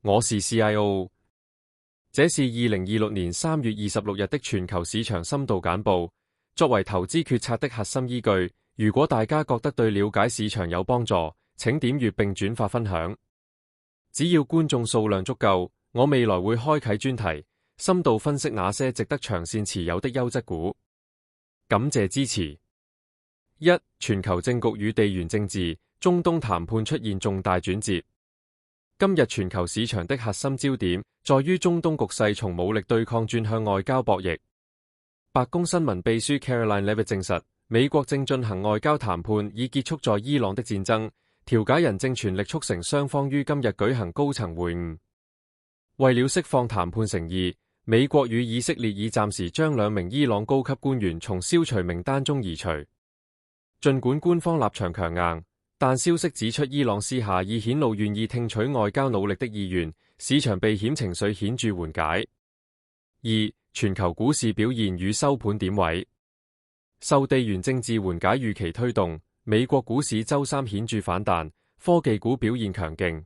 我是 CIO。這是2026年3月26日的全球市場深度簡報，作為投資決策的核心依據。如果大家覺得對了解市場有幫助，請點閱並轉發分享。只要觀眾數量足夠，我未來會開啟專題，深度分析那些值得長線持有的優質股。感謝支持。1. 全球政局與地緣政治，中東談判出現重大轉折。今日全球市場的核心焦點在於中東局勢從武力對抗轉向外交博弈。白宮新聞秘書 Caroline Leavitt 證實，美國正進行外交談判，以結束在伊朗的戰爭。調解人正全力促成雙方於今日舉行高層會晤。為了釋放談判誠意，美國與以色列已暫時將2名伊朗高級官員從消除名單中移除。儘管官方立場強硬，但消息指出伊朗私下已顯露願意聽取外交努力的意願，市場避險情緒顯著緩解。2. 全球股市表現與收盤點位。受地緣政治緩解預期推動，美國股市週三顯著反彈，科技股表現強勁。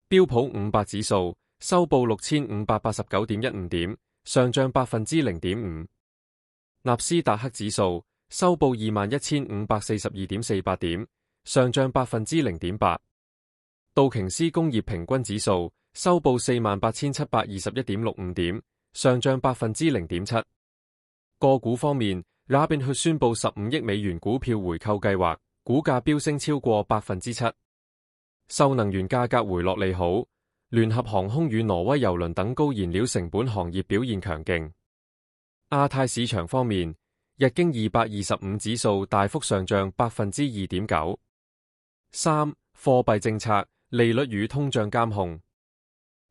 標普500指數收報6589.15點，上漲0.5%。納斯達克指數收報21,542.48點，上漲0.8%。道瓊斯工業平均指數收報48,721.65點，上漲0.7%。個股方面，Robinhood宣布15億美元股票回購計劃，股價飆升超過7%。受能源價格回落利好，聯合航空與挪威郵輪等高燃料成本行業表現強勁。亞太市場方面，日經225指數大幅上漲2.9%。3. 貨幣政策、利率與通脹監控。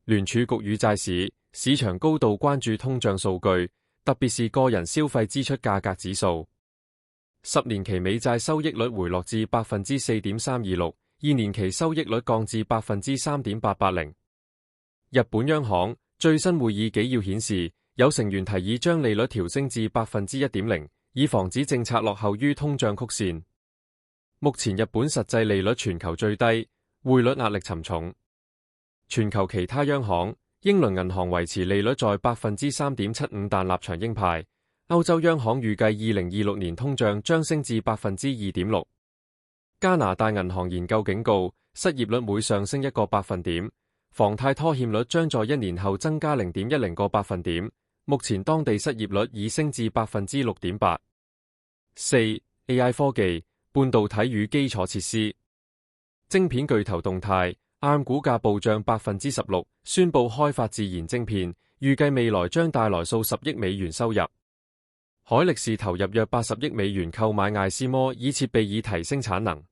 聯儲局與債市，市場高度關注通脹數據，特別是個人消費支出價格指數。10年期美債收益率回落至 4.326%， 2年期收益率降至 3.880%。日本央行最新會議紀要顯示，有成員提議將利率調升至 1.0%， 以防止政策落後於通脹曲線。目前日本實際利率全球最低，匯率壓力沉重。全球其他央行，英倫銀行維持利率在 3.75%， 但立場鷹派。歐洲央行預計2026年通脹將升至 2.6%。加拿大銀行研究警告，失業率每上升1個百分點，房貸拖欠率將在1年後增加 0.10個百分點。目前當地失業率已升至 6.8%。4. AI 科技、半導體與基礎設施。晶片巨頭動態，ARM 股價暴漲 16%， 宣布開發自研晶片，預計未來將帶來數十億美元收入。海力士投入約80億美元購買艾斯摩，以設備以提升產能。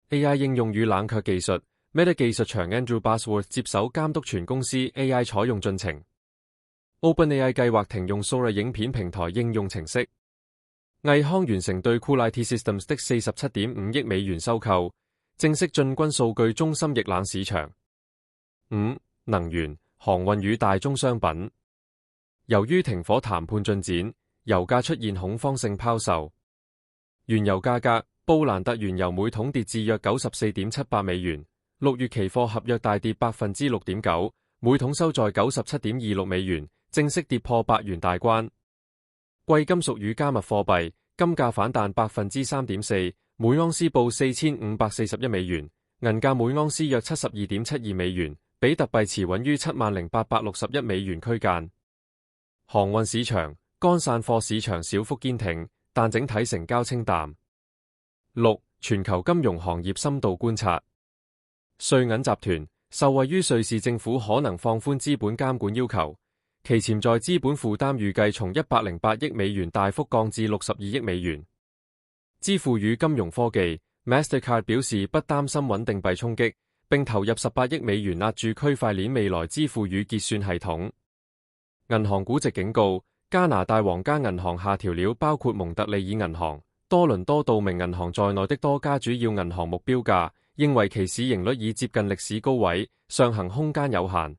AI 應用與冷卻技術 ，Meta 技術長 Andrew Bosworth 接手監督全公司 AI 採用進程。OpenAI 計劃停用 Sora 影片平台應用程式。毅康完成對 CoolIT Systems 的 47.5 億美元收購，正式進軍數據中心液冷市場。5. 能源、航運與大宗商品。由於停火談判進展，油價出現恐慌性拋售。原油價格，布蘭特原油每桶跌至約 94.78 美元，6月期貨合約大跌 6.9%， 每桶收在 97.26 美元，正式跌破8元大關。貴金屬與加密貨幣，金價反彈 3.4%， 每盎司報4541美元，銀價每盎司約 72.72 美元，比特幣持穩於 70,861 美元區間。航運市場，乾散貨市場小幅堅挺，但整體成交清淡。6. 全球金融行業深度觀察。瑞銀集團受惠於瑞士政府可能放寬資本監管要求，其潛在資本負擔預計從108億美元大幅降至62億美元。支付與金融科技 Mastercard 表示不擔心穩定幣衝擊，並投入18億美元押注區塊鏈未來支付與結算系統。銀行估值警告，加拿大皇家銀行下調了包括蒙特利爾銀行、多倫多道明銀行在內的多家主要銀行目標價，認為其市盈率已接近歷史高位，上行空間有限。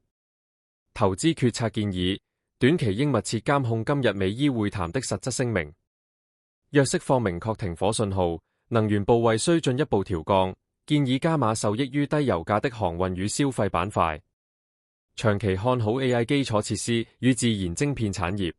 投資決策建議，短期應密切監控今日美伊會談的實質聲明。若釋放明確停火信號，能源部位需進一步調降，建議加碼受益於低油價的航運與消費板塊。長期看好 AI 基礎設施與自研晶片產業。